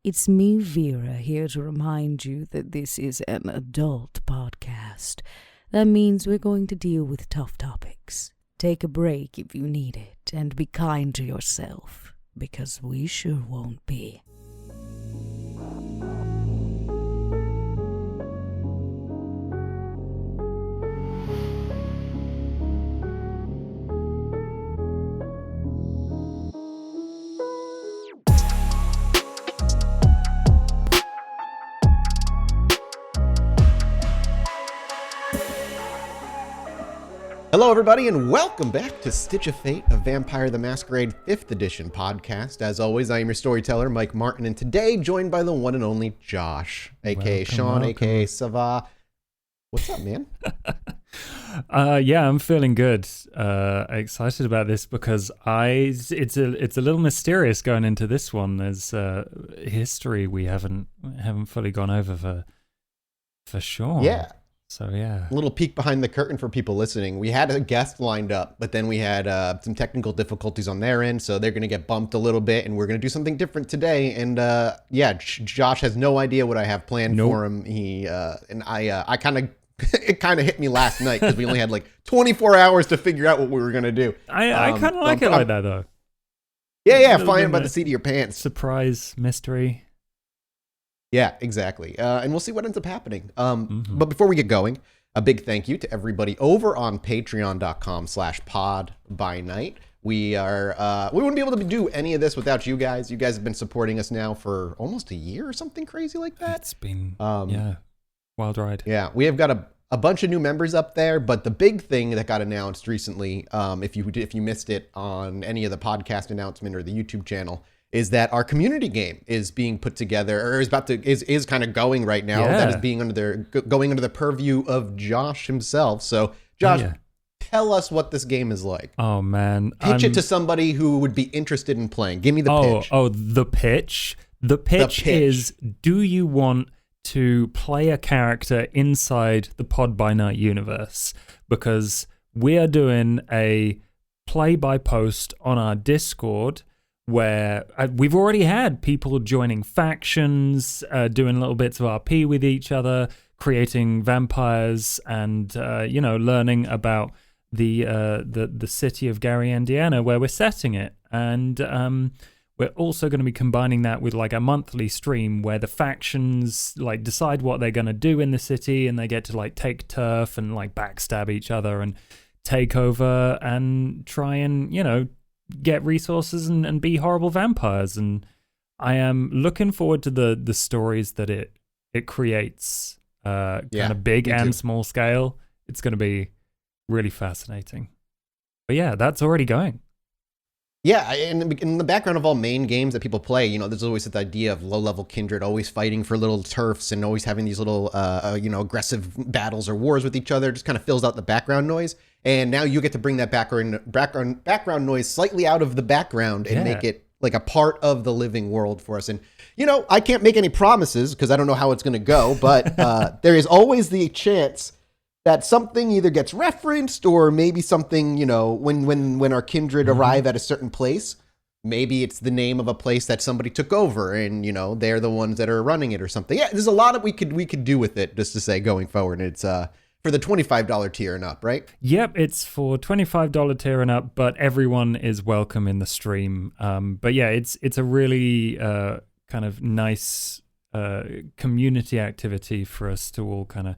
It's me, Vera, here to remind you that this is an adult podcast. That means we're going to deal with tough topics. Take a break if you need it, and be kind to yourself, because we sure won't be. Hello, everybody, and welcome back to Stitch of Fate, a Vampire the Masquerade 5th edition podcast. As always, I am your storyteller, Mike Martin, and today joined by the one and only Josh, aka Shaun, aka Sava. What's up, man? Yeah, I'm feeling good. Excited about this because it's a little mysterious going into this one. There's history we haven't fully gone over for Shaun. Yeah. So yeah, a little peek behind the curtain for people listening. We had a guest lined up, but then we had some technical difficulties on their end, so they're going to get bumped a little bit, and we're going to do something different today. And yeah, Josh has no idea what I have planned for him. I kind of it kind of hit me last night because we only had like 24 hours to figure out what we were going to do. I kind of like it like that though. Yeah, flying by the seat of your pants. Surprise mystery. Yeah, exactly. And we'll see what ends up happening. But before we get going, a big thank you to everybody over on patreon.com/podbynight. We wouldn't be able to do any of this without you guys. You guys have been supporting us now for almost a year or something crazy like that. It's been, wild ride. Yeah, we have got a bunch of new members up there, but the big thing that got announced recently, if you missed it on any of the podcast announcement or the YouTube channel, is that our community game is being put together, or is kind of going right now. Yeah. That is being going under the purview of Josh himself. So, Josh, tell us what this game is like. Oh man, pitch it to somebody who would be interested in playing. Give me the pitch. The pitch. The pitch is: do you want to play a character inside the Pod by Night universe? Because we are doing a play by post on our Discord, where we've already had people joining factions, doing little bits of RP with each other, creating vampires, and learning about the city of Gary, Indiana, where we're setting it. And we're also going to be combining that with like a monthly stream where the factions like decide what they're going to do in the city, and they get to like take turf and like backstab each other and take over and try and get resources and be horrible vampires. And I am looking forward to the stories that it creates, kind of big and small scale. It's going to be really fascinating. But yeah, that's already going. Yeah, in the background of all main games that people play, there's always this idea of low-level kindred always fighting for little turfs and always having these little, aggressive battles or wars with each other. Just kind of fills out the background noise. And now you get to bring that background noise slightly out of the background and make it like a part of the living world for us. And, I can't make any promises because I don't know how it's going to go, but there is always the chance that something either gets referenced or maybe something, when our kindred arrive at a certain place, maybe it's the name of a place that somebody took over and, they're the ones that are running it or something. Yeah, there's a lot that we could do with it, just to say, going forward. And it's for the $25 tier and up, right? Yep, it's for $25 tier and up, but everyone is welcome in the stream. But yeah, it's a really kind of nice community activity for us to all kind of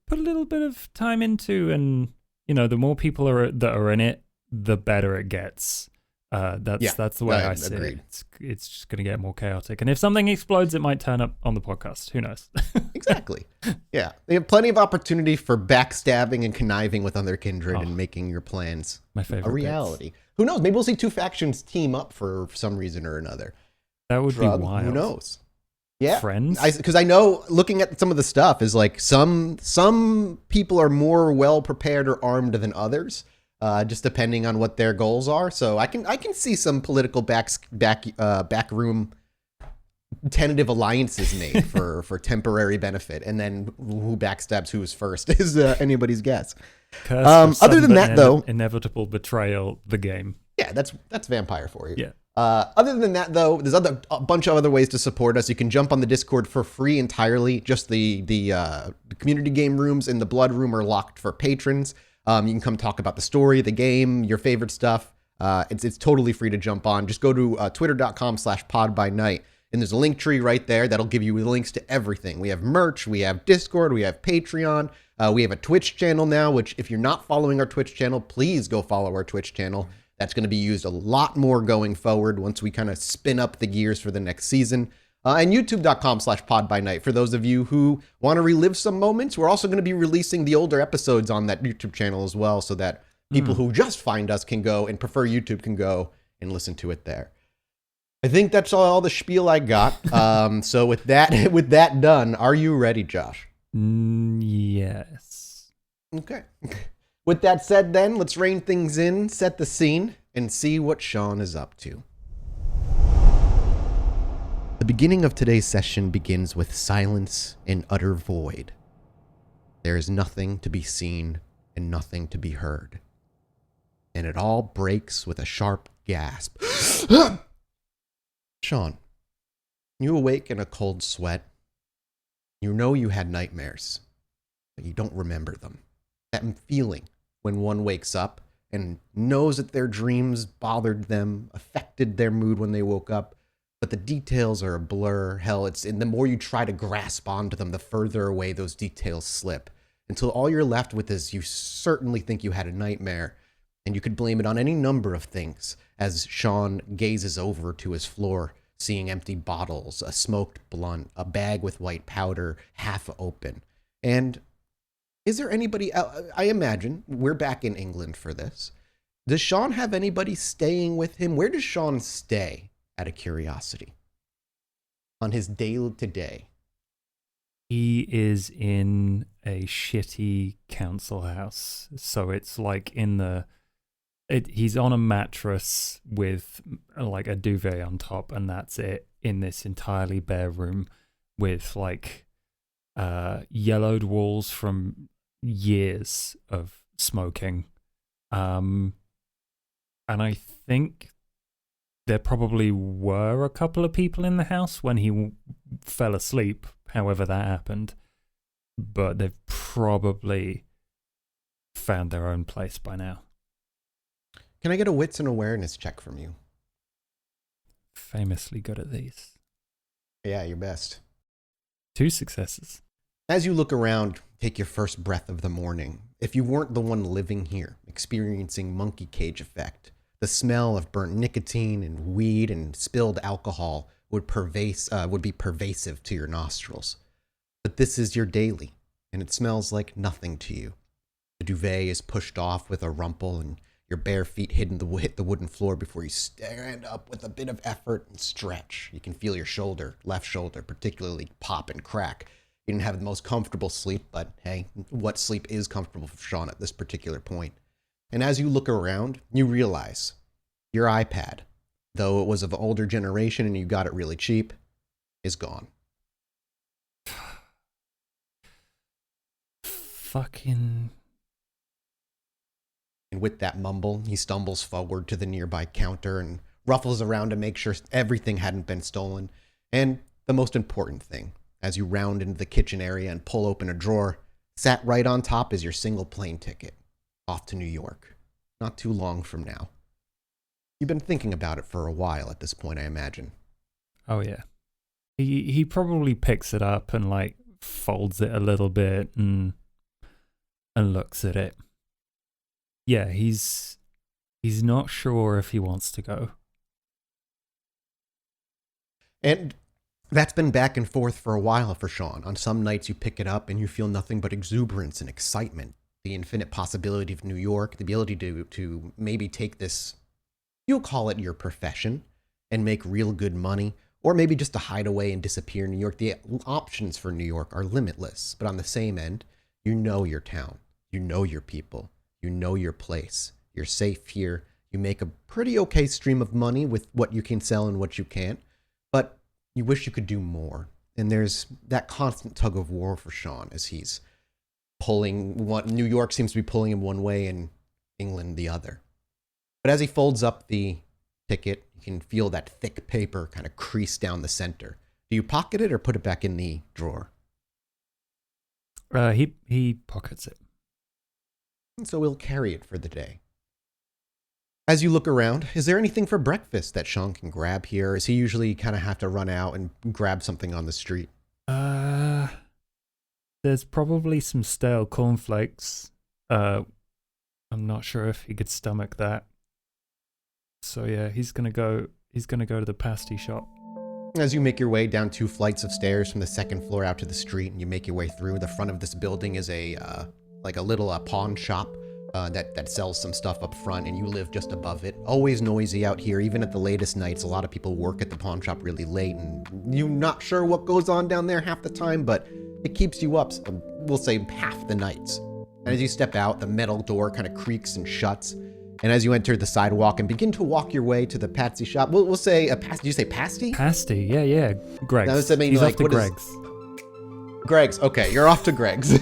put a little bit of time into, and the more people that are in it, the better it gets. That's the way I see it. It's just going to get more chaotic, and if something explodes, it might turn up on the podcast. Who knows? Exactly. Yeah, they have plenty of opportunity for backstabbing and conniving with other kindred and making your plans my favorite a reality. Bits. Who knows? Maybe we'll see two factions team up for some reason or another. That would be wild. Who knows? Yeah, friends. Because I know, looking at some of the stuff, is like some people are more well prepared or armed than others, just depending on what their goals are. So I can see some political backroom tentative alliances made for temporary benefit, and then who backstabs who's first is anybody's guess. Other than that, though, inevitable betrayal. The game. Yeah, that's vampire for you. Yeah. Other than that, though, there's a bunch of other ways to support us. You can jump on the Discord for free entirely. Just the community game rooms in the Blood Room are locked for patrons. You can come talk about the story, the game, your favorite stuff. It's totally free to jump on. Just go to twitter.com/podbynight, and there's a link tree right there that'll give you links to everything. We have merch, we have Discord, we have Patreon, we have a Twitch channel now, which if you're not following our Twitch channel, please go follow our Twitch channel. That's going to be used a lot more going forward once we kind of spin up the gears for the next season. And youtube.com/podbynight for those of you who want to relive some moments. We're also going to be releasing the older episodes on that YouTube channel as well, so that people who just find us can go and prefer YouTube can go and listen to it there. I think that's all the spiel I got. So with that done, are you ready, Josh? Yes. Okay. With that said, then, let's rein things in, set the scene, and see what Shaun is up to. The beginning of today's session begins with silence and utter void. There is nothing to be seen and nothing to be heard. And it all breaks with a sharp gasp. Shaun, you awake in a cold sweat. You know you had nightmares, but you don't remember them. That feeling when one wakes up and knows that their dreams bothered them, affected their mood when they woke up, but the details are a blur. Hell, and the more you try to grasp onto them, the further away those details slip, until all you're left with is you certainly think you had a nightmare, and you could blame it on any number of things, as Shaun gazes over to his floor, seeing empty bottles, a smoked blunt, a bag with white powder, half open. And is there anybody else? I imagine we're back in England for this. Does Shaun have anybody staying with him? Where does Shaun stay, out of curiosity, on his day-to-day? He is in a shitty council house. So it's like he's on a mattress with like a duvet on top, and that's it, in this entirely bare room with like yellowed walls from years of smoking. And I think there probably were a couple of people in the house when he fell asleep, however that happened. But they've probably found their own place by now. Can I get a wits and awareness check from you? Famously good at these. Yeah, your best. 2 successes. As you look around, take your first breath of the morning. If you weren't the one living here, experiencing monkey cage effect, the smell of burnt nicotine and weed and spilled alcohol would be pervasive to your nostrils. But this is your daily, and it smells like nothing to you. The duvet is pushed off with a rumple, and your bare feet hit the wooden floor before you stand up with a bit of effort and stretch. You can feel your left shoulder, particularly pop and crack. You didn't have the most comfortable sleep, but hey, what sleep is comfortable for Shaun at this particular point? And as you look around, you realize your iPad, though it was of an older generation and you got it really cheap, is gone. Fucking... And with that mumble, he stumbles forward to the nearby counter and ruffles around to make sure everything hadn't been stolen. And the most important thing, as you round into the kitchen area and pull open a drawer, sat right on top is your single plane ticket, off to New York, not too long from now. You've been thinking about it for a while at this point, I imagine. Oh, yeah. He probably picks it up and, like, folds it a little bit and looks at it. Yeah, he's not sure if he wants to go. And that's been back and forth for a while for Shaun. On some nights you pick it up and you feel nothing but exuberance and excitement. The infinite possibility of New York, the ability to maybe take this, you'll call it your profession, and make real good money, or maybe just to hide away and disappear in New York. The options for New York are limitless, but on the same end, you know your town, you know your people, you know your place. You're safe here. You make a pretty okay stream of money with what you can sell and what you can't, but you wish you could do more. And there's that constant tug of war for Shaun as he's New York seems to be pulling him one way and England the other. But as he folds up the ticket, You can feel that thick paper kind of crease down the center. Do you pocket it or put it back in the drawer? He pockets it. And so we'll carry it for the day. As you look around, is there anything for breakfast that Shaun can grab here? Or does he usually kind of have to run out and grab something on the street? There's probably some stale cornflakes. I'm not sure if he could stomach that. So yeah, he's gonna go to the pasty shop. As you make your way down 2 flights of stairs from the 2nd floor out to the street, and you make your way through, the front of this building is a little pawn shop that sells some stuff up front, and you live just above it. Always noisy out here, even at the latest nights. A lot of people work at the pawn shop really late, and you're not sure what goes on down there half the time, but it keeps you up, we'll say, half the nights. And as you step out, the metal door kind of creaks and shuts. And as you enter the sidewalk and begin to walk your way to the Patsy shop, we'll say a pasty. Did you say pasty? Pasty, yeah. Greg's. Now, does that mean, he's like, off to what Greg's. Greg's. Okay, you're off to Greg's.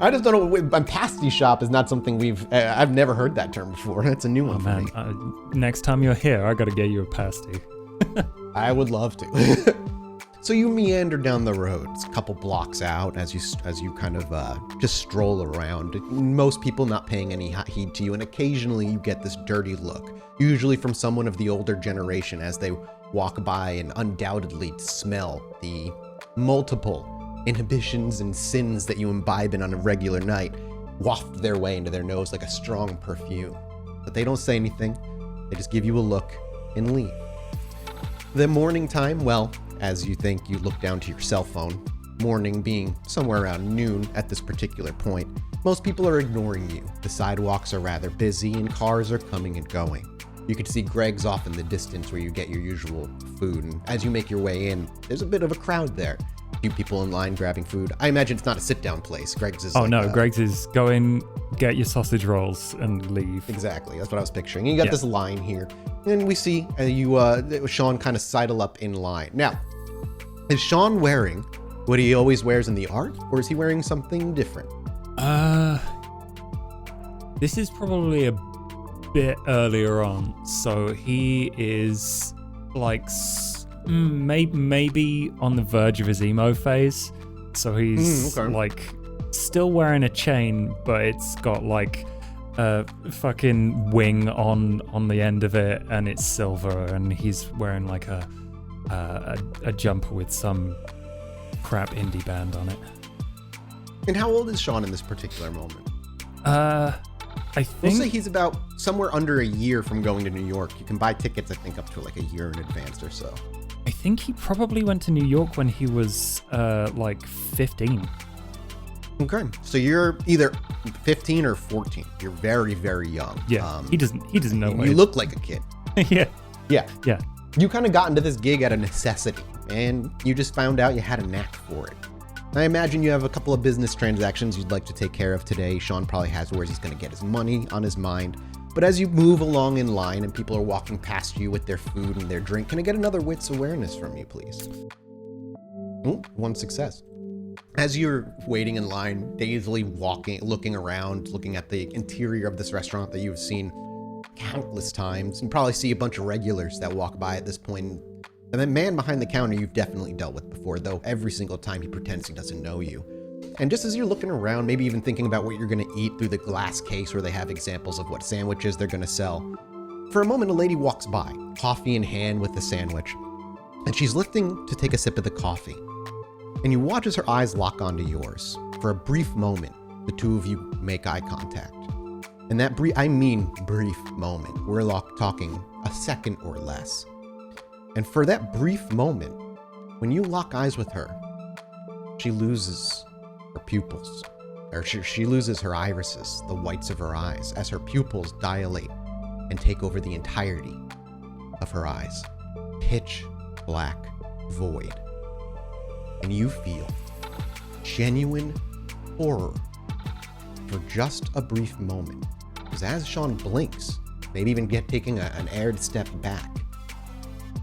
I just don't know. A pasty shop is not something I've never heard that term before. That's a new one for me. Next time you're here, I gotta get you a pasty. I would love to. So you meander down the road. It's a couple blocks out as you kind of just stroll around. Most people not paying any heed to you, and occasionally you get this dirty look, usually from someone of the older generation as they walk by and undoubtedly smell the multiple inhibitions and sins that you imbibe in on a regular night waft their way into their nose like a strong perfume. But they don't say anything. They just give you a look and leave. The morning time, well, as you think, you look down to your cell phone. Morning being somewhere around noon at this particular point. Most people are ignoring you. The sidewalks are rather busy and cars are coming and going. You can see Greg's off in the distance where you get your usual food, and as you make your way in, there's a bit of a crowd there. A few people in line grabbing food. I imagine it's not a sit-down place. Greg's is Greg's is go in, get your sausage rolls, and leave. Exactly, that's what I was picturing. And you got this line here, and we see Shaun kind of sidle up in line. Now, is Shaun wearing what he always wears in the art, or is he wearing something different? This is probably a bit earlier on, so he is like maybe on the verge of his emo phase. So he's like still wearing a chain, but it's got like a fucking wing on the end of it, and it's silver, and he's wearing like a jumper with some crap indie band on it. And how old is Shaun in this particular moment? I think we'll say he's about somewhere under a year from going to New York. You can buy tickets, I think, up to like a year in advance or so. I think he probably went to New York when he was like 15. Okay, so you're either 15 or 14. You're very, very young. Yeah, he doesn't know. You look like a kid. Yeah. You kind of got into this gig out of necessity, and you just found out you had a knack for it. I imagine you have a couple of business transactions you'd like to take care of today. Shaun probably has where he's going to get his money on his mind. But as you move along in line and people are walking past you with their food and their drink, can I get another wits awareness from you, please? Ooh, 1 success. As you're waiting in line, dazedly looking around, looking at the interior of this restaurant that you've seen countless times, you probably see a bunch of regulars that walk by at this point. And the man behind the counter you've definitely dealt with before, though every single time he pretends he doesn't know you. And just as you're looking around, maybe even thinking about what you're going to eat through the glass case where they have examples of what sandwiches they're going to sell, for a moment a lady walks by, coffee in hand with the sandwich, and she's lifting to take a sip of the coffee. And you watch as her eyes lock onto yours. For a brief moment, the two of you make eye contact. And that brief moment. We're talking a second or less. And for that brief moment, when you lock eyes with her, she loses her pupils. Or she loses her irises, the whites of her eyes, as her pupils dilate and take over the entirety of her eyes. Pitch black void. And you feel genuine horror for just a brief moment. Because as Shaun blinks, maybe even taking an aired step back,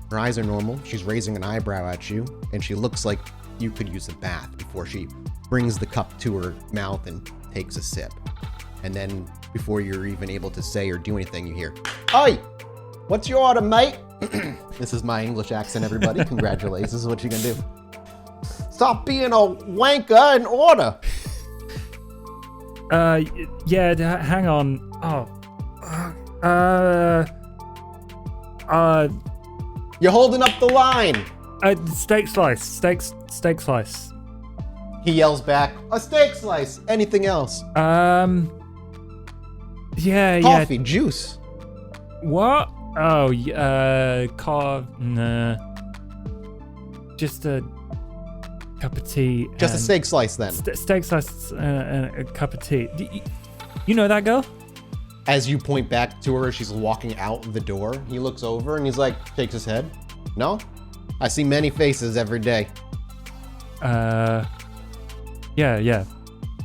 her eyes are normal, she's raising an eyebrow at you, and she looks like you could use a bath before she brings the cup to her mouth and takes a sip. And then, before you're even able to say or do anything, you hear, "Oi! What's your order, mate?" This is my English accent, everybody. Congratulations. This is what you're going to do. Stop being a wanker and order. Yeah, hang on. You're holding up the line. Steak slice. He yells back, a steak slice. Anything else? Yeah. Coffee, juice. What? Oh, nah. Just a cup of tea. Just a steak slice, then. Steak slice and a cup of tea. You know that girl? As you point back to her, she's walking out the door. He looks over and he's like, shakes his head. No? I see many faces every day. Yeah.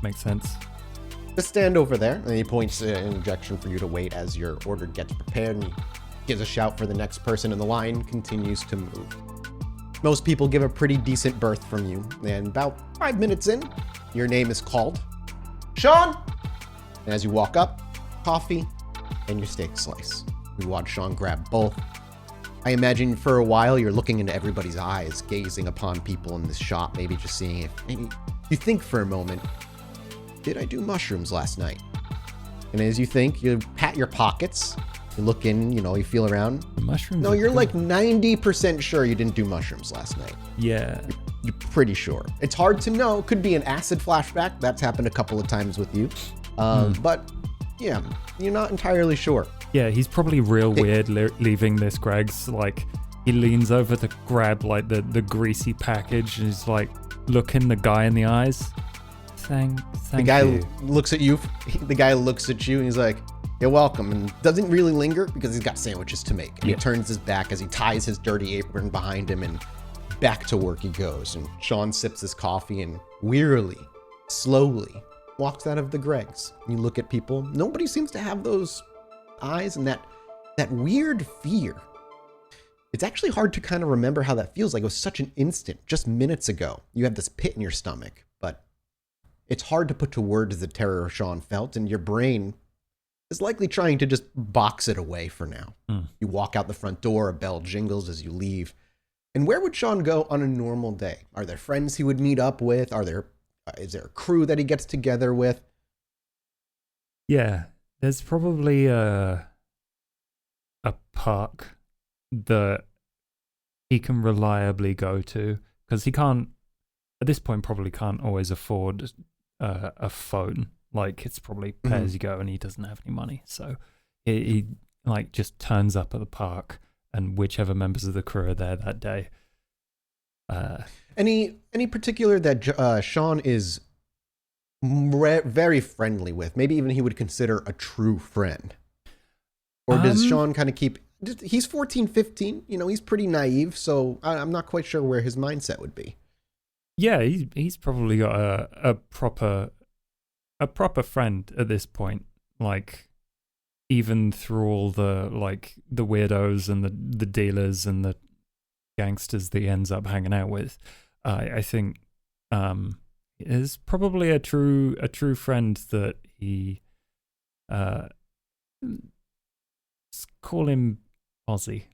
Makes sense. Just stand over there. And he points an injection for you to wait as your order gets prepared. And he gives a shout for the next person, and the line continues to move. Most people give a pretty decent berth from you. And about 5 minutes in, your name is called. Shaun! And as you walk up, coffee and your steak slice. You watch Shaun grab both. I imagine for a while you're looking into everybody's eyes, gazing upon people in this shop, maybe just seeing if maybe you think for a moment, did I do mushrooms last night? And as you think, you pat your pockets, you look in, you feel around. Mushrooms? No, you're like 90% sure you didn't do mushrooms last night. Yeah. You're pretty sure. It's hard to know. Could be an acid flashback. That's happened a couple of times with you. But yeah, you're not entirely sure. Yeah, he's probably real weird leaving this Greg's. Like, he leans over to grab like the greasy package and he's like looking the guy in the eyes. Thank the guy you. looks at you. The guy looks at you and he's like, you're welcome, and doesn't really linger because he's got sandwiches to make. And He turns his back as he ties his dirty apron behind him, and back to work he goes. And Shaun sips his coffee and wearily, slowly walks out of the Greg's. You look at people. Nobody seems to have those eyes and that weird fear. It's actually hard to kind of remember how that feels. Like it was such an instant, just minutes ago. You have this pit in your stomach, but it's hard to put to words the terror Shaun felt, and your brain is likely trying to just box it away for now. You walk out the front door, a bell jingles as you leave. And where would Shaun go on a normal day? Are there friends he would meet up with? Is there a crew that he gets together with? Yeah, there's probably a park that he can reliably go to, because he can't, at this point, probably can't always afford a phone. Like, it's probably pay as you go, and he doesn't have any money. So he like just turns up at the park, and whichever members of the crew are there that day. Any particular that Shaun is very friendly with? Maybe even he would consider a true friend? Or does Shaun kind of keep... He's 14, 15. He's pretty naive, so I'm not quite sure where his mindset would be. Yeah, he's probably got a proper friend at this point. Like, even through all the weirdos and the dealers and the gangsters that he ends up hanging out with, I think is probably a true friend that he let's call him Ozzy.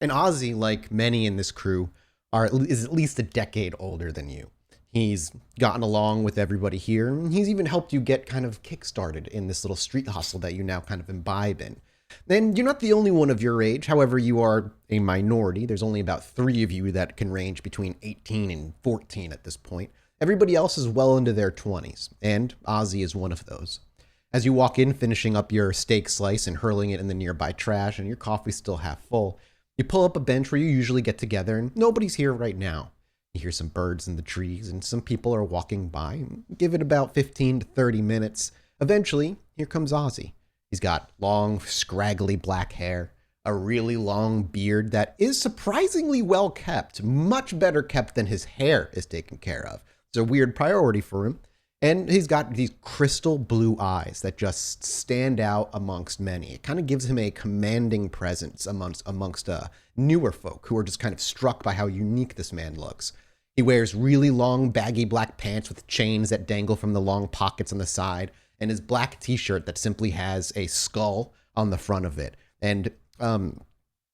And Ozzy, like many in this crew, is at least a decade older than you. He's gotten along with everybody here, and he's even helped you get kind of kick-started in this little street hustle that you now kind of imbibe in. And you're not the only one of your age. However, you are a minority. There's only about 3 of you that can range between 18 and 14 at this point. Everybody else is well into their 20s, and Ozzy is one of those. As you walk in, finishing up your steak slice and hurling it in the nearby trash, and your coffee's still half full, you pull up a bench where you usually get together, and nobody's here right now. You hear some birds in the trees, and some people are walking by. Give it about 15 to 30 minutes. Eventually, here comes Ozzy. He's got long, scraggly black hair, a really long beard that is surprisingly well kept, much better kept than his hair is taken care of. It's a weird priority for him. And he's got these crystal blue eyes that just stand out amongst many. It kind of gives him a commanding presence amongst newer folk who are just kind of struck by how unique this man looks. He wears really long, baggy black pants with chains that dangle from the long pockets on the side, and his black t-shirt that simply has a skull on the front of it. And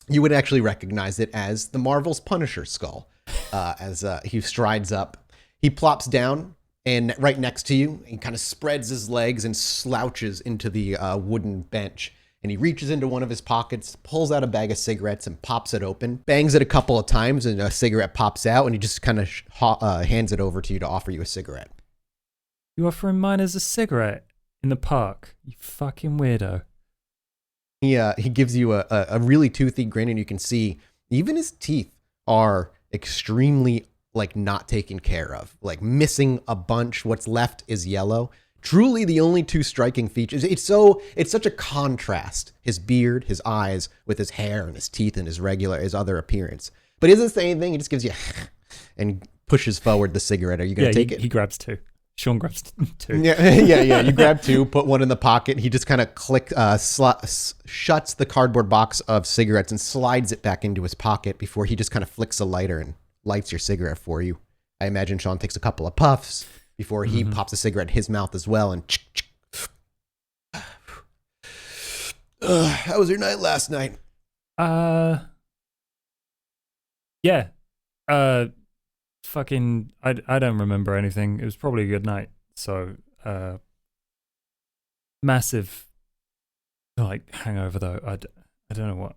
you would actually recognize it as the Marvel's Punisher skull. As he strides up, he plops down, and right next to you, he kind of spreads his legs and slouches into the wooden bench. And he reaches into one of his pockets, pulls out a bag of cigarettes and pops it open, bangs it a couple of times, and a cigarette pops out, and he just kind of hands it over to you to offer you a cigarette. You offering minors a cigarette in the park? You fucking weirdo. He gives you a really toothy grin, and you can see even his teeth are extremely like not taken care of, like missing a bunch. What's left is yellow. Truly the only two striking features. It's such a contrast. His beard, his eyes, with his hair and his teeth and his other appearance. But he doesn't say anything. He just gives you and pushes forward the cigarette. Are you going to take it? He grabs two. Shaun grabs two. Yeah. You grab two, put one in the pocket. He just kind of shuts the cardboard box of cigarettes and slides it back into his pocket before he just kind of flicks a lighter and lights your cigarette for you. I imagine Shaun takes a couple of puffs before he pops a cigarette in his mouth as well. And how was your night last night? Yeah. Fucking, I don't remember anything. It was probably a good night. So, massive, like, hangover though. I don't know what.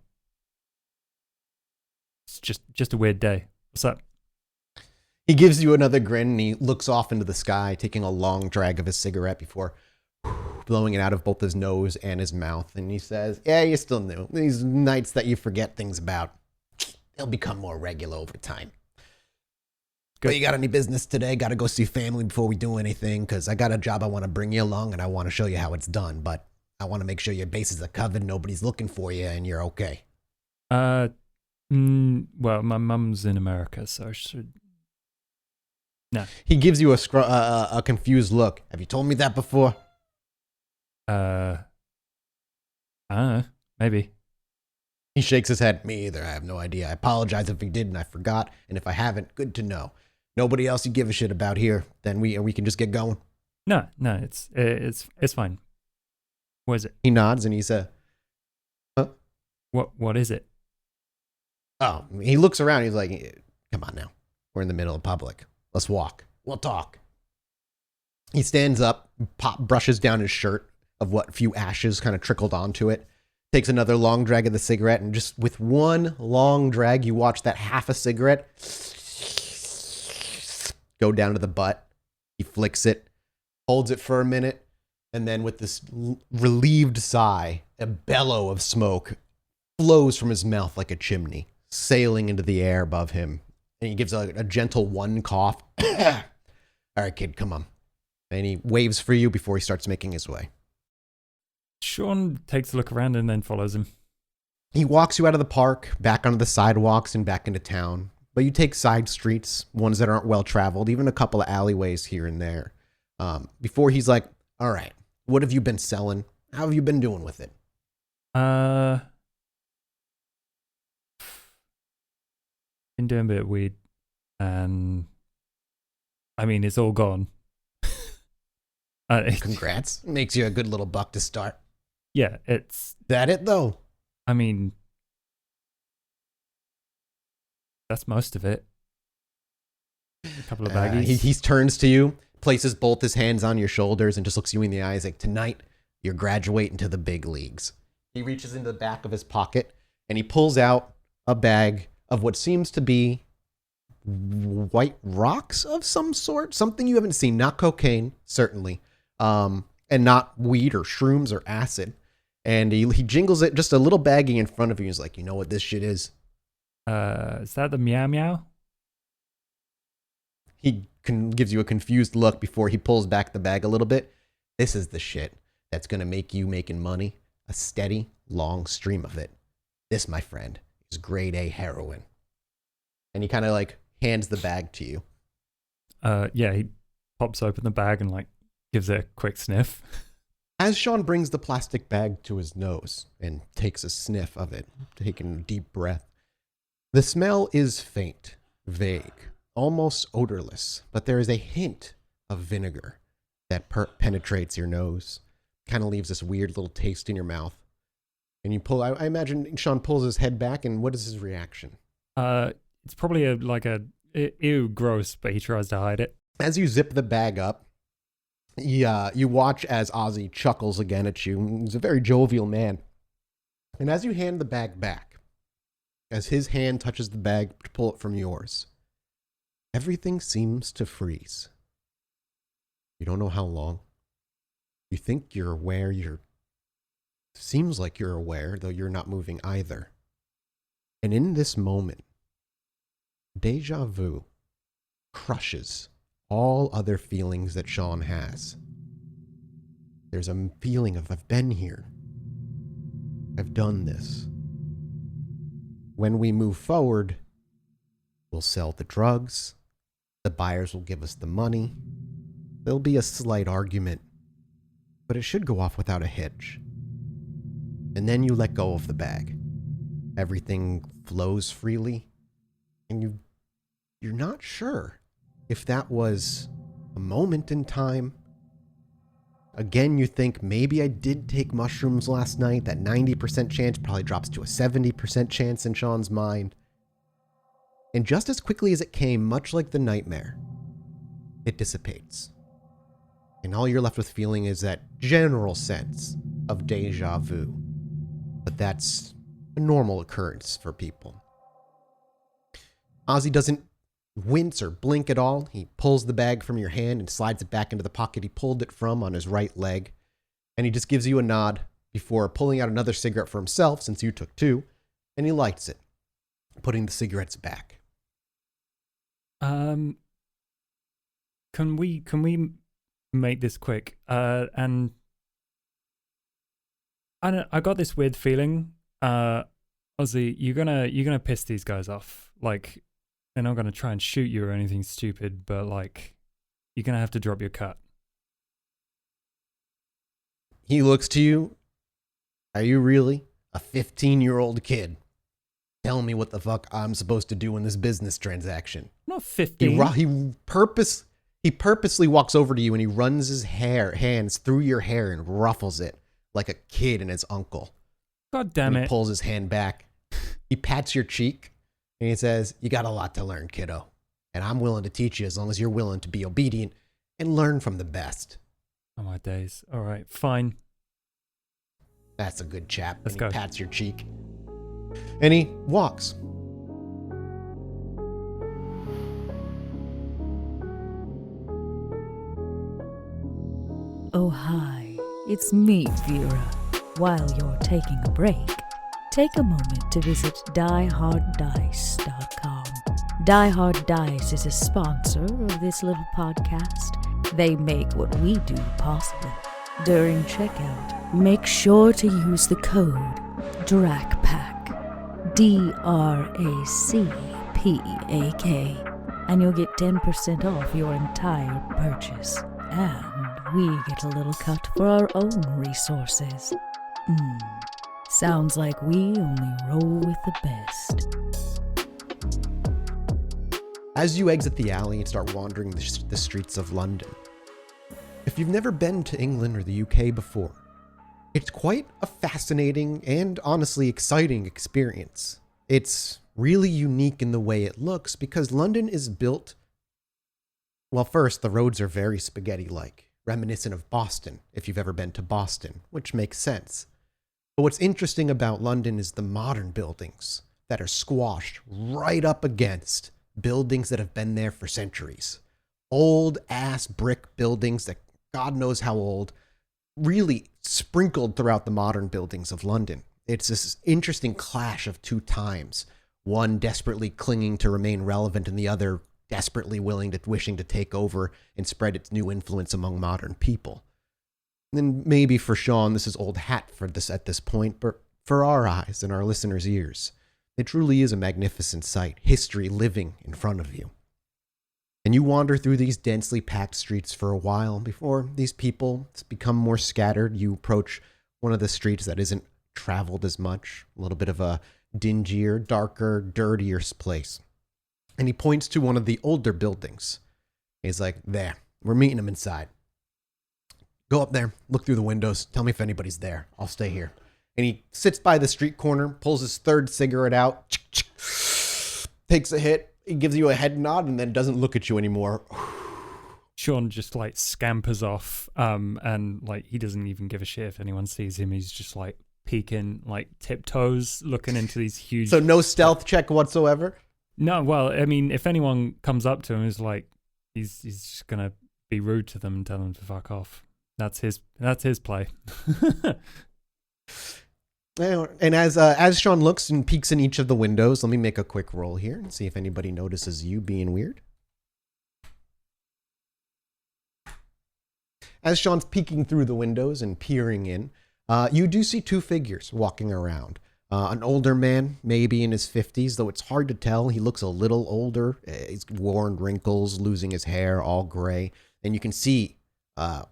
It's just a weird day. What's up? He gives you another grin and he looks off into the sky, taking a long drag of his cigarette before blowing it out of both his nose and his mouth. And he says, yeah, you're still new. These nights that you forget things about, they'll become more regular over time. Good. But you got any business today? Got to go see family before we do anything, because I got a job I want to bring you along and I want to show you how it's done. But I want to make sure your bases are covered, nobody's looking for you, and you're okay. Well, my mum's in America, so I should... No. He gives you a confused look. Have you told me that before? I don't know. Maybe. He shakes his head. Me either. I have no idea. I apologize if he did and I forgot. And if I haven't, good to know. Nobody else you give a shit about here. Then we can just get going. No, it's fine. What is it? He nods and he says, huh? What is it? Oh, he looks around. He's like, come on now. We're in the middle of public. Let's walk. We'll talk. He stands up, brushes down his shirt of what few ashes kind of trickled onto it, takes another long drag of the cigarette, and just with one long drag, you watch that half a cigarette go down to the butt. He flicks it, holds it for a minute, and then with this relieved sigh, a bellow of smoke flows from his mouth like a chimney, sailing into the air above him. And he gives a gentle one cough. All right, kid, come on. And he waves for you before he starts making his way. Shaun takes a look around and then follows him. He walks you out of the park, back onto the sidewalks and back into town. But you take side streets, ones that aren't well traveled, even a couple of alleyways here and there. Before he's like, all right, what have you been selling? How have you been doing with it? Been doing a bit of weed, and I mean, it's all gone. Congrats. Makes you a good little buck to start. Yeah, it's... That it, though? I mean, that's most of it. A couple of baggies. He turns to you, places both his hands on your shoulders, and just looks you in the eyes like, tonight, you're graduating to the big leagues. He reaches into the back of his pocket, and he pulls out a bag of what seems to be white rocks of some sort. Something you haven't seen. Not cocaine, certainly. And not weed or shrooms or acid. And he jingles it, just a little baggie in front of you. He's like, you know what this shit is? Is that the meow meow? He gives you a confused look before he pulls back the bag a little bit. This is the shit that's going to make you making money. A steady, long stream of it. This, my friend, is grade A heroin. And he kind of like hands the bag to you. Yeah, he pops open the bag and like gives it a quick sniff. As Shaun brings the plastic bag to his nose and takes a sniff of it, taking a deep breath, the smell is faint, vague, almost odorless, but there is a hint of vinegar that penetrates your nose, kind of leaves this weird little taste in your mouth. And you pull, I imagine Shaun pulls his head back, and what is his reaction? It's probably ew, gross, but he tries to hide it. As you zip the bag up, you watch as Ozzy chuckles again at you. He's a very jovial man. And as you hand the bag back, as his hand touches the bag to pull it from yours, everything seems to freeze. You don't know how long. You think you're aware, seems like you're aware, though you're not moving either. And in this moment, deja vu crushes all other feelings that Shaun has. There's a feeling of, I've been here. I've done this. When we move forward, we'll sell the drugs. The buyers will give us the money. There'll be a slight argument, but it should go off without a hitch. And then you let go of the bag. Everything flows freely, and you're not sure if that was a moment in time. Again, you think maybe I did take mushrooms last night. That 90% chance probably drops to a 70% chance in Shaun's mind. And just as quickly as it came, much like the nightmare, it dissipates. And all you're left with feeling is that general sense of deja vu. But that's a normal occurrence for people. Ozzy doesn't wince or blink at all. He pulls the bag from your hand and slides it back into the pocket he pulled it from on his right leg. And he just gives you a nod before pulling out another cigarette for himself, since you took two, and he lights it, putting the cigarettes back. Can we make this quick? And I got this weird feeling. Ozzy, you're gonna piss these guys off. Like, they're not gonna try and shoot you or anything stupid, but like, you're gonna have to drop your cut. He looks to you. Are you really a 15-year-old kid? Tell me what the fuck I'm supposed to do in this business transaction. Not 15. He purposely walks over to you and he runs his hands through your hair and ruffles it like a kid and his uncle. God damn it. He pulls his hand back. He pats your cheek and he says, "You got a lot to learn, kiddo. And I'm willing to teach you as long as you're willing to be obedient and learn from the best." Oh my days. All right, fine. That's a good chap. Let's and go. He pats your cheek. And he walks. Oh, hi. It's me, Vera. While you're taking a break, take a moment to visit dieharddice.com. Die Hard Dice is a sponsor of this little podcast. They make what we do possible. During checkout, make sure to use the code Drac Pack. DRACPAK. And you'll get 10% off your entire purchase. And we get a little cut for our own resources. Sounds like we only roll with the best. As you exit the alley and start wandering the streets of London, if you've never been to England or the UK before, it's quite a fascinating and honestly exciting experience. It's really unique in the way it looks because London is built. Well, first, the roads are very spaghetti-like, reminiscent of Boston, if you've ever been to Boston, which makes sense. But what's interesting about London is the modern buildings that are squashed right up against buildings that have been there for centuries. Old-ass brick buildings that God knows how old, really sprinkled throughout the modern buildings of London. It's this interesting clash of two times, one desperately clinging to remain relevant and the other desperately wishing to take over and spread its new influence among modern people. And maybe for Shaun, this is old hat for this at this point, but for our eyes and our listeners' ears, it truly is a magnificent sight, history living in front of you. And you wander through these densely packed streets for a while before these people become more scattered. You approach one of the streets that isn't traveled as much, a little bit of a dingier, darker, dirtier place. And he points to one of the older buildings. He's like, "There, we're meeting them inside. Go up there, look through the windows, tell me if anybody's there. I'll stay here." And he sits by the street corner, pulls his third cigarette out, takes a hit, he gives you a head nod, and then doesn't look at you anymore. Shaun just like scampers off, and like he doesn't even give a shit if anyone sees him. He's just like peeking, like tiptoes, looking into these huge. So no stealth check whatsoever? No, well, I mean, if anyone comes up to him, is like he's just gonna be rude to them and tell them to fuck off. That's his play. And as Shaun looks and peeks in each of the windows, let me make a quick roll here and see if anybody notices you being weird. As Shaun's peeking through the windows and peering in, you do see two figures walking around. An older man, maybe in his 50s, though it's hard to tell. He looks a little older. He's worn wrinkles, losing his hair, all gray. And you can see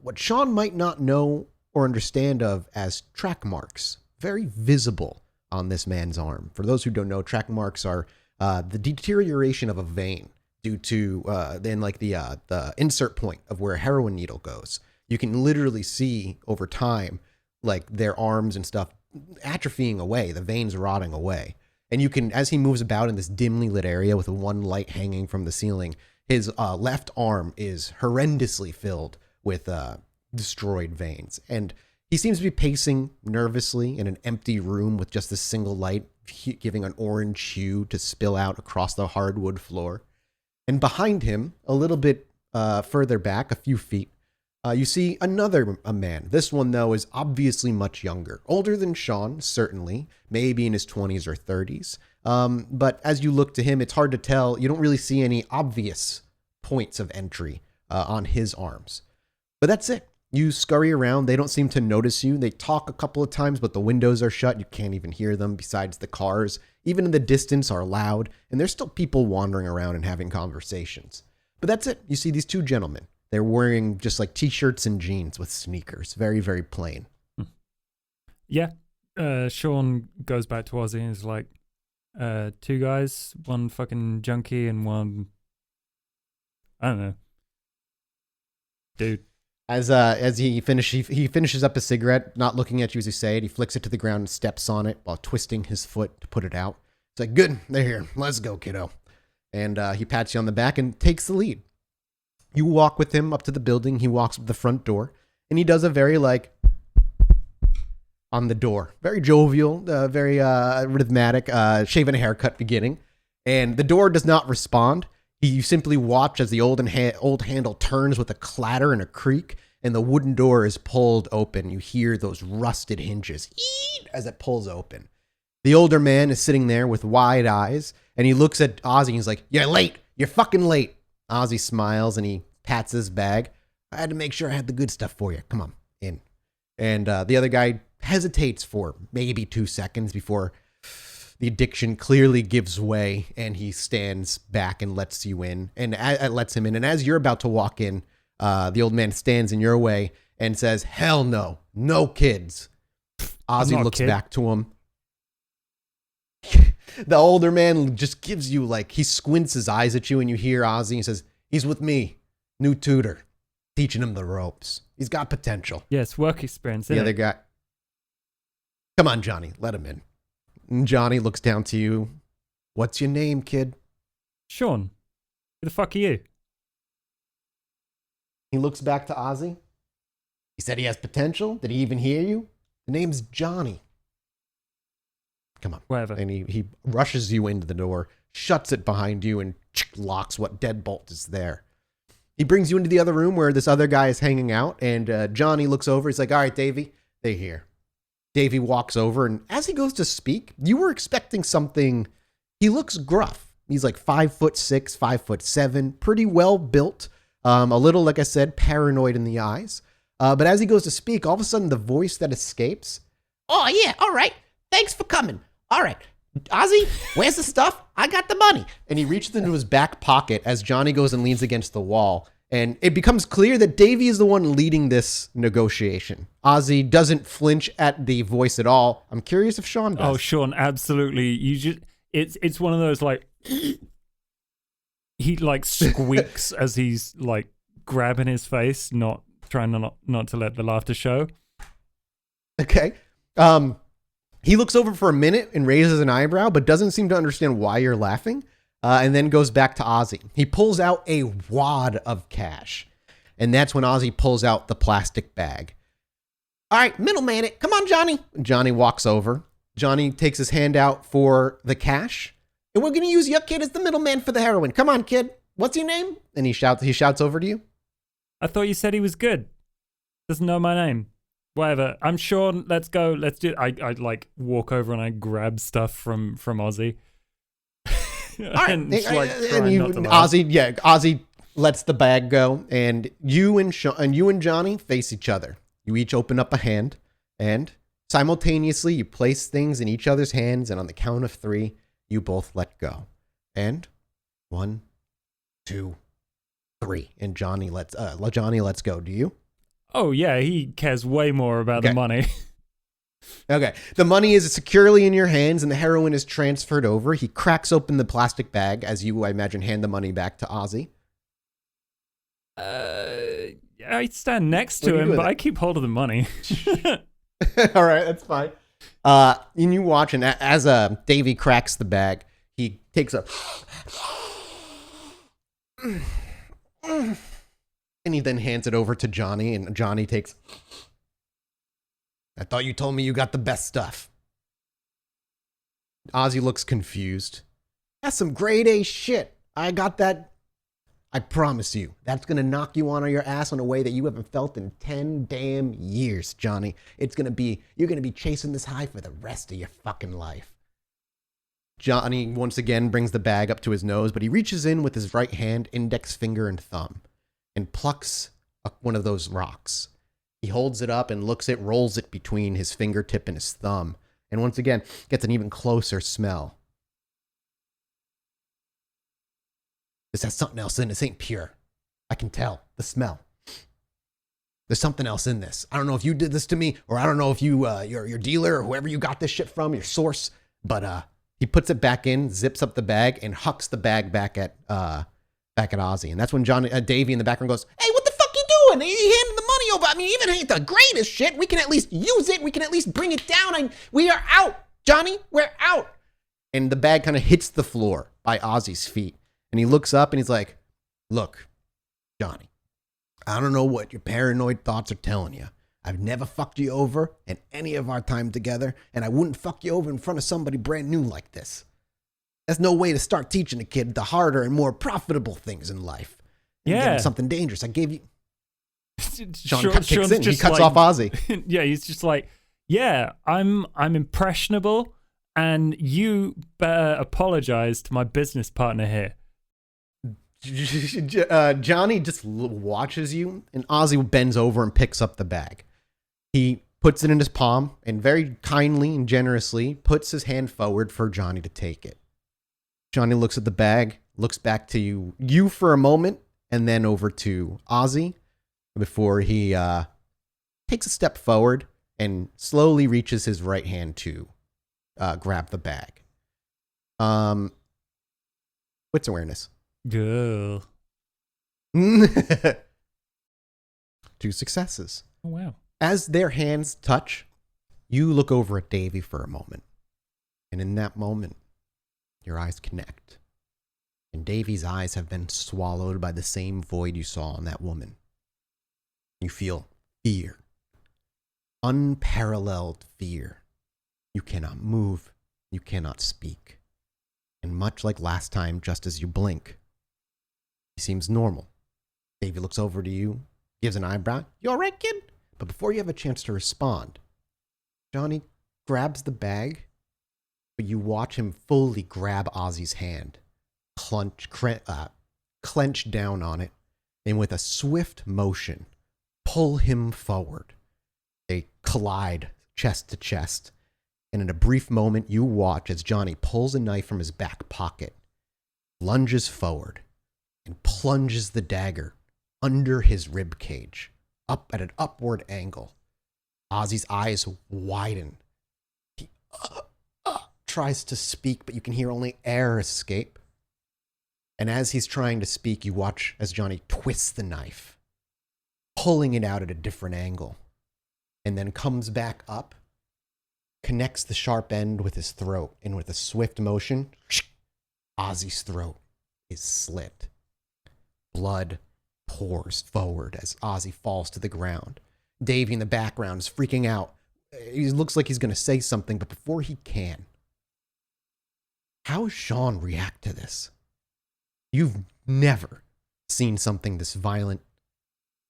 what Shaun might not know or understand of as track marks, very visible on this man's arm. For those who don't know, track marks are the deterioration of a vein due to the insert point of where a heroin needle goes. You can literally see over time, like their arms and stuff atrophying away, the veins rotting away. And you can, as he moves about in this dimly lit area with one light hanging from the ceiling, his left arm is horrendously filled with destroyed veins. And he seems to be pacing nervously in an empty room with just a single light giving an orange hue to spill out across the hardwood floor. And behind him, a little bit further back, a few feet, you see another man. This one, though, is obviously much younger. Older than Shaun, certainly. Maybe in his 20s or 30s. But as you look to him, it's hard to tell. You don't really see any obvious points of entry on his arms. But that's it. You scurry around. They don't seem to notice you. They talk a couple of times, but the windows are shut. You can't even hear them. Besides, the cars, even in the distance, are loud. And there's still people wandering around and having conversations. But that's it. You see these two gentlemen. They're wearing just like t-shirts and jeans with sneakers. Very, very plain. Yeah. Shaun goes back to Ozzy and is like, two guys, one fucking junkie and one, I don't know, dude. As he finishes up a cigarette, not looking at you as you say it, he flicks it to the ground and steps on it while twisting his foot to put it out. It's like, good, they're here. Let's go, kiddo. And he pats you on the back and takes the lead. You walk with him up to the building. He walks up the front door, and he does a very, on the door. Very jovial, very rhythmic, shaving a haircut beginning. And the door does not respond. You simply watch as the old handle turns with a clatter and a creak, and the wooden door is pulled open. You hear those rusted hinges as it pulls open. The older man is sitting there with wide eyes, and he looks at Ozzy, and he's like, "You're late. You're fucking late." Ozzy smiles and he pats his bag. "I had to make sure I had the good stuff for you. Come on, in." And the other guy hesitates for maybe 2 seconds before the addiction clearly gives way, and he stands back and lets you in, and lets him in. And as you're about to walk in, the old man stands in your way and says, "Hell no, no kids." Ozzy looks back to him. The older man just gives you he squints his eyes at you, and you hear Ozzy and says, "He's with me, new tutor, teaching him the ropes. He's got potential." Yes, work experience. The other guy, "Come on, Johnny, let him in." And Johnny looks down to you. "What's your name, kid?" "Shaun. Who the fuck are you?" He looks back to Ozzy. "He said he has potential. Did he even hear you? The name's Johnny." "Come on." Whatever. And he rushes you into the door, shuts it behind you, and locks what deadbolt is there. He brings you into the other room where this other guy is hanging out, and Johnny looks over. He's like, "All right, Davey, they're here." Davey walks over, and as he goes to speak, you were expecting something. He looks gruff. He's like 5'6", 5'7", pretty well built. A little, like I said, paranoid in the eyes. But as he goes to speak, all of a sudden the voice that escapes, "Oh yeah, all right. Thanks for coming. All right, Ozzy, where's the stuff? I got the money." And he reaches into his back pocket as Johnny goes and leans against the wall. And it becomes clear that Davey is the one leading this negotiation. Ozzy doesn't flinch at the voice at all. I'm curious if Shaun does. Oh, Shaun, absolutely. It's one of those he squeaks as he's grabbing his face, not trying not to let the laughter show. Okay. He looks over for a minute and raises an eyebrow, but doesn't seem to understand why you're laughing, and then goes back to Ozzy. He pulls out a wad of cash, and that's when Ozzy pulls out the plastic bag. All right, middleman it. Come on, Johnny. Johnny walks over. Johnny takes his hand out for the cash, and we're going to use your kid as the middleman for the heroin. Come on, kid. What's your name? And he shouts over to you. I thought you said he was good. Doesn't know my name. Whatever. I'm Shaun. Let's go. Let's do it. I like walk over and I grab stuff from Ozzy. All right. Ozzy lets the bag go, and you and Johnny face each other. You each open up a hand, and simultaneously you place things in each other's hands, and on the count of 3, you both let go. And 1, 2, 3, and Johnny lets go. Do you? Oh yeah, he cares way more about the money. Okay. The money is securely in your hands and the heroin is transferred over. He cracks open the plastic bag as you, I imagine, hand the money back to Ozzy. I stand next to him, but I keep hold of the money. All right, that's fine. And you watch, and as Davey cracks the bag, he takes a... And he then hands it over to Johnny, and Johnny takes... I thought you told me you got the best stuff. Ozzy looks confused. That's some grade A shit. I got that. I promise you, that's going to knock you on your ass in a way that you haven't felt in 10 damn years, Johnny. You're going to be chasing this high for the rest of your fucking life. Johnny once again brings the bag up to his nose, but he reaches in with his right hand, index finger, and thumb, and plucks one of those rocks. He holds it up and rolls it between his fingertip and his thumb, and once again gets an even closer smell. This has something else in it. This ain't pure. I can tell the smell. There's something else in this. I don't know if you did this to me, or I don't know if you, your dealer or whoever you got this shit from, your source, but he puts it back in, zips up the bag, and hucks the bag back at Ozzy. And that's when Davey in the background goes, "Hey, what the fuck you doing? He handed the money over. I mean, even ain't the greatest shit. We can at least use it. We can at least bring it down. We are out, Johnny. We're out." And the bag kind of hits the floor by Ozzy's feet. And he looks up and he's like, "Look, Johnny, I don't know what your paranoid thoughts are telling you. I've never fucked you over in any of our time together, and I wouldn't fuck you over in front of somebody brand new like this. That's no way to start teaching a kid the harder and more profitable things in life. And give him something dangerous. I gave you..." Shaun kicks in. He cuts off Ozzy. Yeah, he's just like, "Yeah, I'm impressionable, and you better apologize to my business partner here." Johnny just watches you, and Ozzy bends over and picks up the bag. He puts it in his palm and very kindly and generously puts his hand forward for Johnny to take it. Johnny looks at the bag, looks back to you for a moment, and then over to Ozzy before he takes a step forward and slowly reaches his right hand to grab the bag. Wits awareness. Girl. 2 successes. Oh, wow. As their hands touch, you look over at Davey for a moment. And in that moment, your eyes connect. And Davey's eyes have been swallowed by the same void you saw in that woman. You feel fear. Unparalleled fear. You cannot move. You cannot speak. And much like last time, just as you blink, he seems normal. Davey looks over to you, gives an eyebrow. "You all right, kid?" But before you have a chance to respond, Johnny grabs the bag, but you watch him fully grab Ozzy's hand, clench down on it, and with a swift motion, pull him forward. They collide chest to chest, and in a brief moment, you watch as Johnny pulls a knife from his back pocket, lunges forward, and plunges the dagger under his rib cage, up at an upward angle. Ozzy's eyes widen. He tries to speak, but you can hear only air escape. And as he's trying to speak, you watch as Johnny twists the knife, pulling it out at a different angle, and then comes back up, connects the sharp end with his throat, and with a swift motion, Ozzy's throat is slit. Blood pours forward as Ozzy falls to the ground. Davey in the background is freaking out. He looks like he's going to say something, but before he can, how does Shaun react to this? You've never seen something this violent.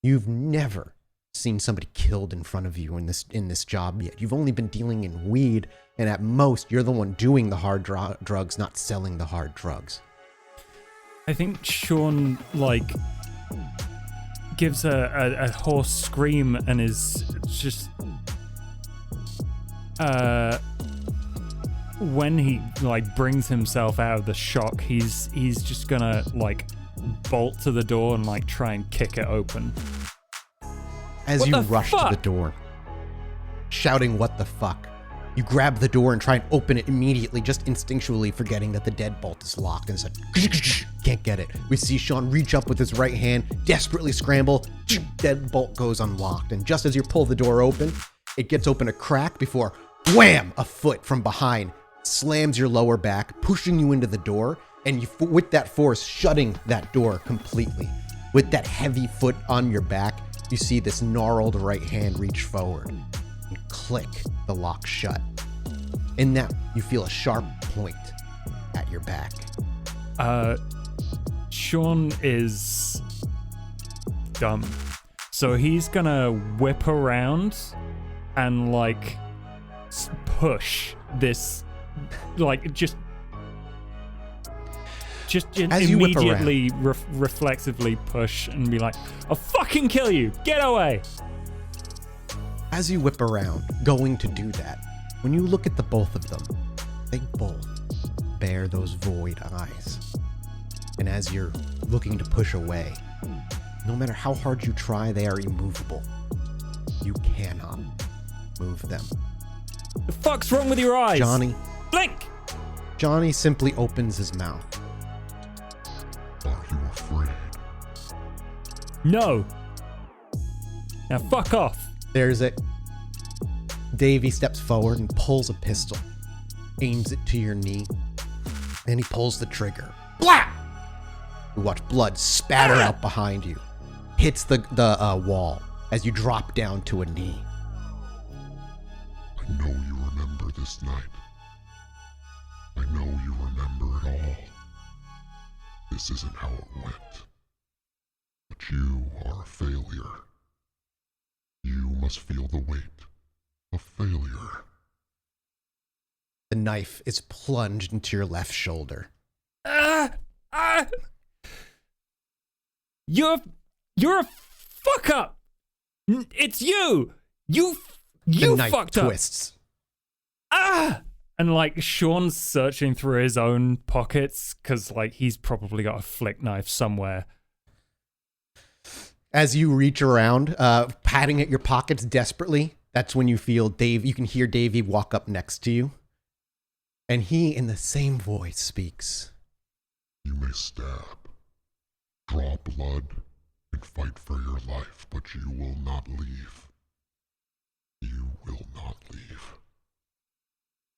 You've never seen somebody killed in front of you in this job yet. You've only been dealing in weed, and at most, you're the one doing the hard drugs, not selling the hard drugs. I think Shaun, like, gives a hoarse scream and is just... when he, like, brings himself out of the shock, he's just gonna, like, bolt to the door and, like, try and kick it open. As you rush to the door, shouting, "What the fuck?" you grab the door and try and open it immediately, just instinctually forgetting that the deadbolt is locked, and it's like, can't get it. We see Shaun reach up with his right hand, desperately scramble, deadbolt goes unlocked, and just as you pull the door open, it gets open a crack before, wham, a foot from behind slams your lower back, pushing you into the door, and you, with that force, shutting that door completely. With that heavy foot on your back, you see this gnarled right hand reach forward and click the lock shut. In that, you feel a sharp point at your back. Shaun is dumb. So he's gonna whip around and, like, push this, like, just as you immediately reflexively push and be like, "I'll fucking kill you, get away." As you whip around, going to do that, when you look at the both of them, they both bear those void eyes. And as you're looking to push away, no matter how hard you try, they are immovable. You cannot move them. The fuck's wrong with your eyes? Johnny. Blink! Johnny simply opens his mouth. Are you afraid? No. Now fuck off. There's it. Davey steps forward and pulls a pistol, aims it to your knee, and he pulls the trigger. Blah! You watch blood spatter out behind you, hits the wall as you drop down to a knee. I know you remember this night. I know you remember it all. This isn't how it went. But you are a failure. You must feel the weight of failure. The knife is plunged into your left shoulder. You're a fuck up. It's you. You The knife fucked twists. up. And, like, Shaun's searching through his own pockets because, like, he's probably got a flick knife somewhere. As you reach around, patting at your pockets desperately, that's when you feel Dave. You can hear Davey walk up next to you, and he, in the same voice, speaks. You may stab, draw blood, and fight for your life, but you will not leave. You will not leave.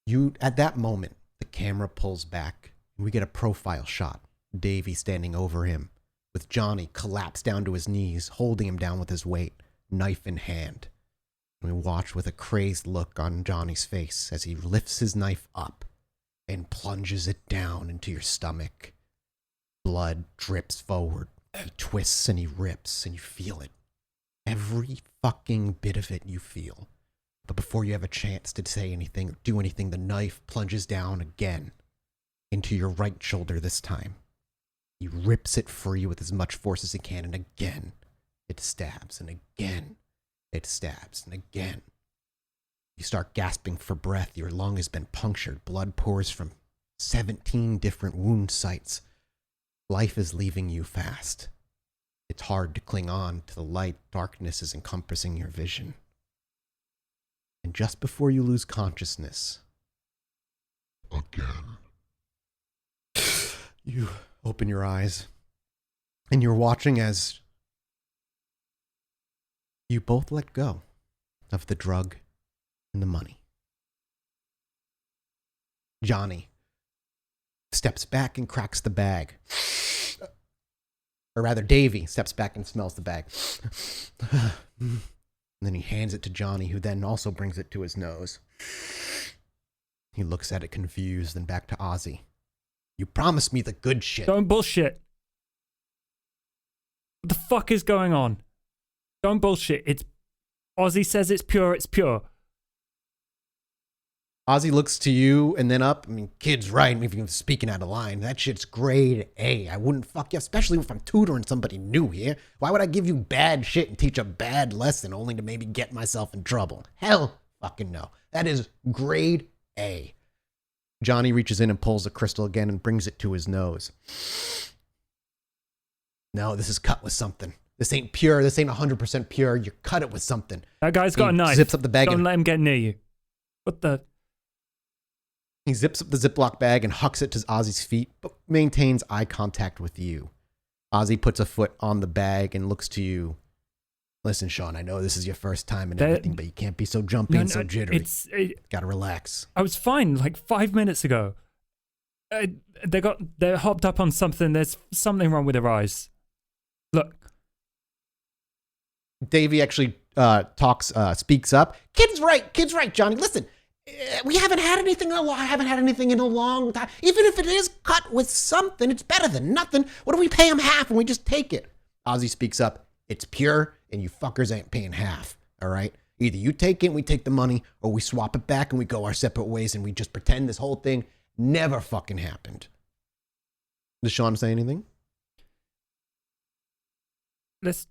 You, at that moment, the camera pulls back, and we get a profile shot. Davey standing over him, with Johnny collapsed down to his knees, holding him down with his weight, knife in hand. And we watch with a crazed look on Johnny's face as he lifts his knife up and plunges it down into your stomach. Blood drips forward. He twists and he rips, and you feel it. Every fucking bit of it you feel. But before you have a chance to say anything or do anything, the knife plunges down again into your right shoulder this time. He rips it free with as much force as he can, and again it stabs, and again it stabs, and again. You start gasping for breath. Your lung has been punctured. Blood pours from 17 different wound sites. Life is leaving you fast. It's hard to cling on to the light. Darkness is encompassing your vision. And just before you lose consciousness, Again. you open your eyes, and you're watching as you both let go of the drug and the money. Johnny steps back and cracks the bag. Or rather, Davy steps back and smells the bag. And then he hands it to Johnny, who then also brings it to his nose. He looks at it confused, then back to Ozzy. You promised me the good shit. Don't bullshit. What the fuck is going on? Don't bullshit. It's Ozzy says it's pure, it's pure. Ozzy looks to you and then up. I mean, kid's right. If you're speaking out of line, that shit's grade A. I wouldn't fuck you, especially if I'm tutoring somebody new here. Why would I give you bad shit and teach a bad lesson only to maybe get myself in trouble? Hell fucking no. That is grade A. Johnny reaches in and pulls the crystal again and brings it to his nose. No, this is cut with something. This ain't pure. This ain't 100% pure. You cut it with something. That guy's got a knife. Zips up the bag. Don't let him get near you. What the? He zips up the Ziploc bag and hucks it to Ozzy's feet, but maintains eye contact with you. Ozzy puts a foot on the bag and looks to you. Listen, Shaun, I know this is your first time and everything, but you can't be so jumpy and so jittery. Gotta relax. I was fine like 5 minutes ago. They're hopped up on something. There's something wrong with their eyes. Look. Davey actually speaks up. Kid's right, Johnny. Listen, we haven't had anything in a long time. Even if it is cut with something, it's better than nothing. What if we pay him half and we just take it? Ozzy speaks up. It's pure, and you fuckers ain't paying half, all right? Either you take it and we take the money, or we swap it back and we go our separate ways and we just pretend this whole thing never fucking happened. Does Shaun say anything? Let's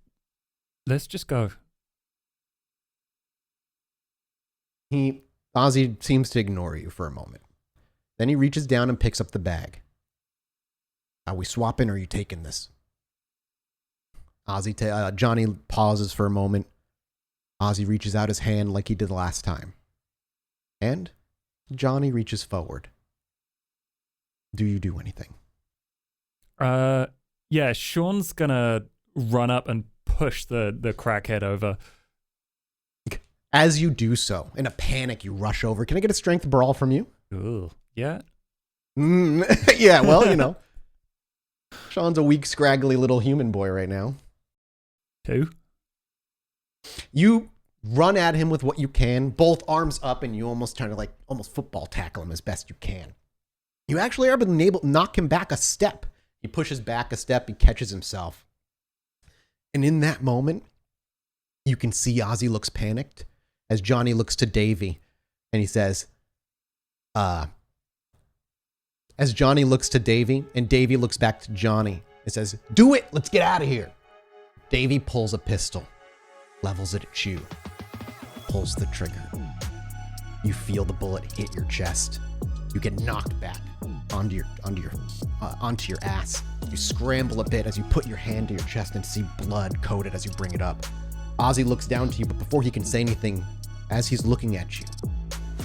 just go. Ozzy seems to ignore you for a moment. Then he reaches down and picks up the bag. Are we swapping or are you taking this? Johnny pauses for a moment. Ozzy reaches out his hand like he did last time. And Johnny reaches forward. Do you do anything? Yeah, Shaun's gonna run up and push the crackhead over. As you do so, in a panic, you rush over. Can I get a strength brawl from you? Ooh, yeah. Yeah, well, you know. Shaun's a weak, scraggly little human boy right now. 2. You run at him with what you can, both arms up, and you almost try to almost football tackle him as best you can. You actually are able to knock him back a step. He pushes back a step, he catches himself. And in that moment, you can see Ozzy looks panicked as Johnny looks to Davey and he says, as Johnny looks to Davey and Davey looks back to Johnny, it says, do it, let's get out of here. Davey pulls a pistol, levels it at you, pulls the trigger. You feel the bullet hit your chest. You get knocked back onto your ass. You scramble a bit as you put your hand to your chest and see blood coated as you bring it up. Ozzy looks down to you, but before he can say anything, as he's looking at you,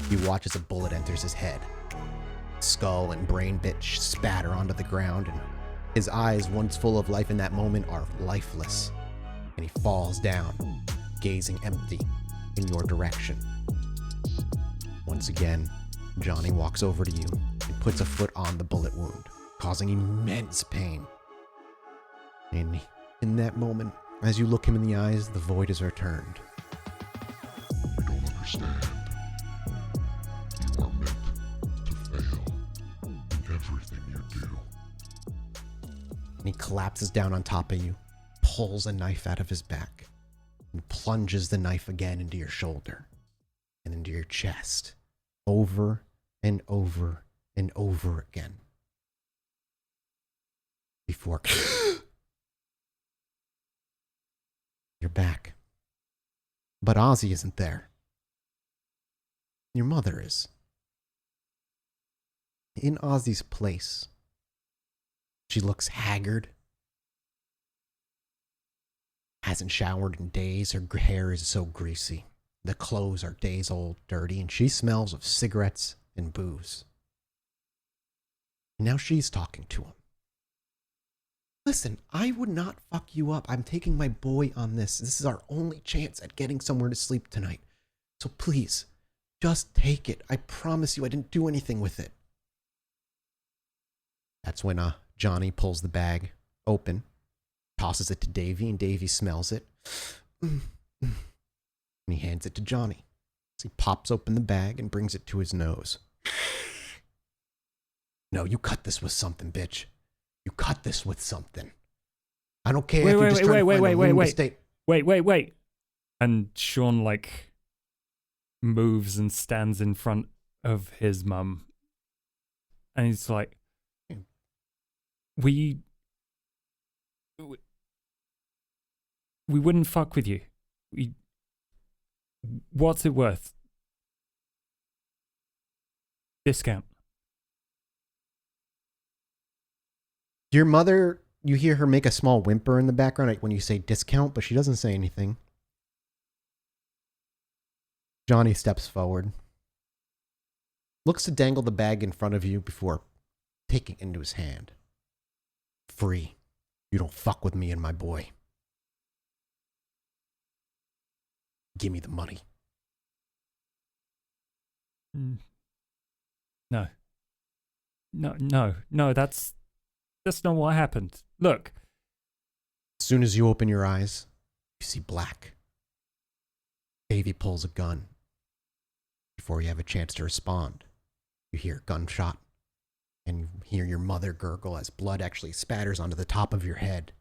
he watches a bullet enters his head. Skull and brain bit spatter onto the ground, and his eyes, once full of life in that moment, are lifeless. And he falls down, gazing empty in your direction. Once again, Johnny walks over to you and puts a foot on the bullet wound, causing immense pain. And in that moment, as you look him in the eyes, the void is returned. I don't understand. You are meant to fail in everything you do. And he collapses down on top of you, pulls a knife out of his back, and plunges the knife again into your shoulder and into your chest, over and over and over again. Before you're back. But Ozzy isn't there. Your mother is. In Ozzy's place, she looks haggard. Hasn't showered in days. Her hair is so greasy. The clothes are days old, dirty, and she smells of cigarettes and booze. And now she's talking to him. Listen, I would not fuck you up. I'm taking my boy on this. This is our only chance at getting somewhere to sleep tonight. So please, just take it. I promise you I didn't do anything with it. That's when Johnny pulls the bag open, tosses it to Davy, and Davy smells it. And he hands it to Johnny. So he pops open the bag and brings it to his nose. No, you cut this with something, bitch. You cut this with something. I don't care if you're just trying to find a little mistake. Wait. And Shaun, like, moves and stands in front of his mum. And he's like, we wouldn't fuck with you. What's it worth? Discount. Your mother, you hear her make a small whimper in the background when you say discount, but she doesn't say anything. Johnny steps forward, looks to dangle the bag in front of you before taking it into his hand. Free. You don't fuck with me and my boy. Give me the money. No, that's not what happened. Look. As soon as you open your eyes, you see black. Davy pulls a gun. Before you have a chance to respond, you hear a gunshot, and you hear your mother gurgle as blood actually spatters onto the top of your head.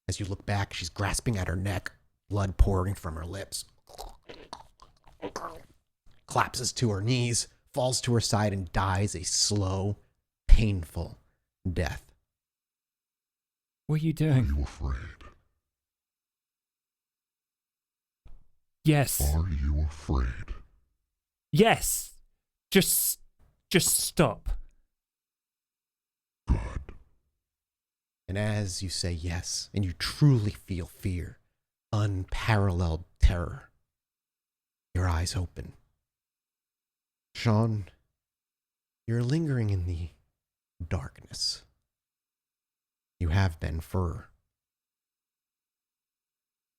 As you look back, she's grasping at her neck, blood pouring from her lips. Collapses to her knees, falls to her side, and dies a slow, painful death. What are you Are doing? you afraid? Yes. Are you afraid? Yes. Just stop. Good. And as you say yes, and you truly feel fear, unparalleled terror, your eyes open. Shaun, you're lingering in the darkness. You have been for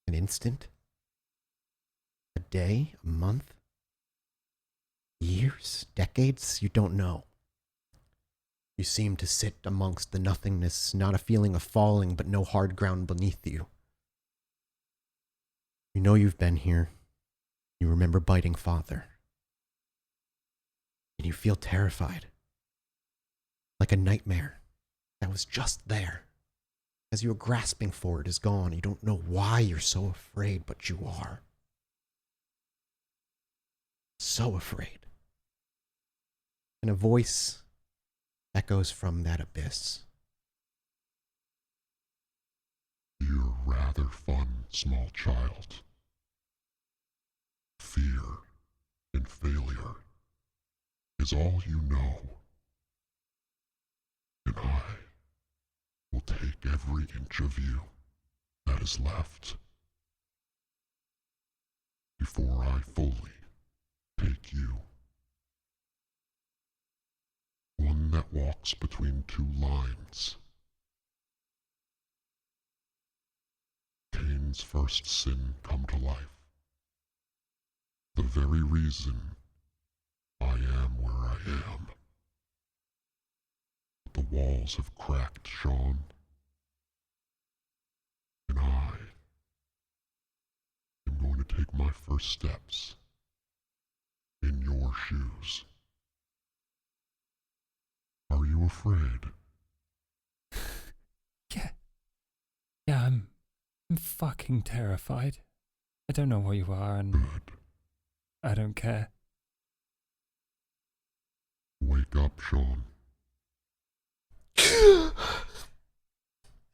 an instant, a day, a month, years, decades, you don't know. You seem to sit amongst the nothingness, not a feeling of falling, but no hard ground beneath you. You know you've been here. You remember biting father. And you feel terrified. Like a nightmare that was just there. As you were grasping for it is gone. You don't know why you're so afraid, but you are. So afraid. And a voice echoes from that abyss. You're rather fun, small child. Fear and failure is all you know. And I will take every inch of you that is left before I fully take you. One that walks between two lines. Cain's first sin come to life. The very reason I am where I am. The walls have cracked, Shaun. And I am going to take my first steps in your shoes. Are you afraid? Yeah, I'm fucking terrified. I don't know what you are, and Good. I don't care. Wake up, Shaun.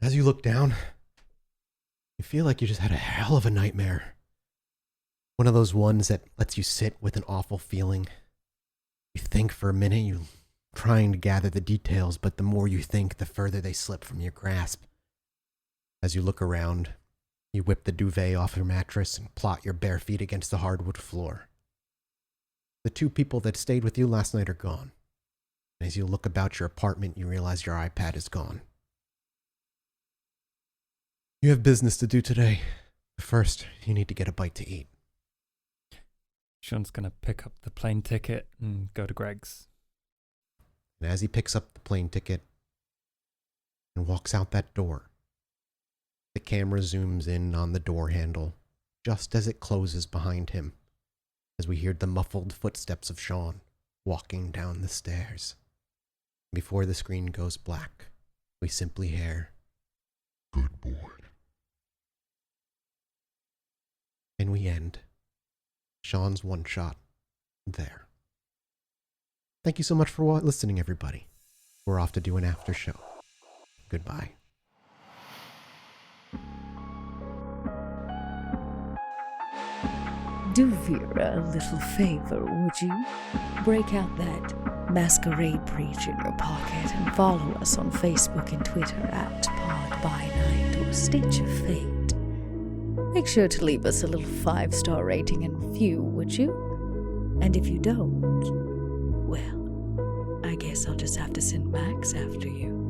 As you look down, you feel like you just had a hell of a nightmare. One of those ones that lets you sit with an awful feeling. You think for a minute, you trying to gather the details, but the more you think, the further they slip from your grasp. As you look around, you whip the duvet off your mattress and plot your bare feet against the hardwood floor. The two people that stayed with you last night are gone. And as you look about your apartment, you realize your iPad is gone. You have business to do today. But first, you need to get a bite to eat. Shaun's gonna pick up the plane ticket and go to Greg's. And as he picks up the plane ticket, and walks out that door. The camera zooms in on the door handle just as it closes behind him, as we hear the muffled footsteps of Shaun walking down the stairs. Before the screen goes black, we simply hear, Good boy. and we end Shaun's one shot there. Thank you so much for listening, everybody. We're off to do an after show. Goodbye. Do Vera a little favor, would you? Break out that Masquerade Preach in your pocket and follow us on Facebook and Twitter at PodByNight or state your fate. Make sure to leave us a little 5-star rating and review, would you? And if you don't, well, I guess I'll just have to send Max after you.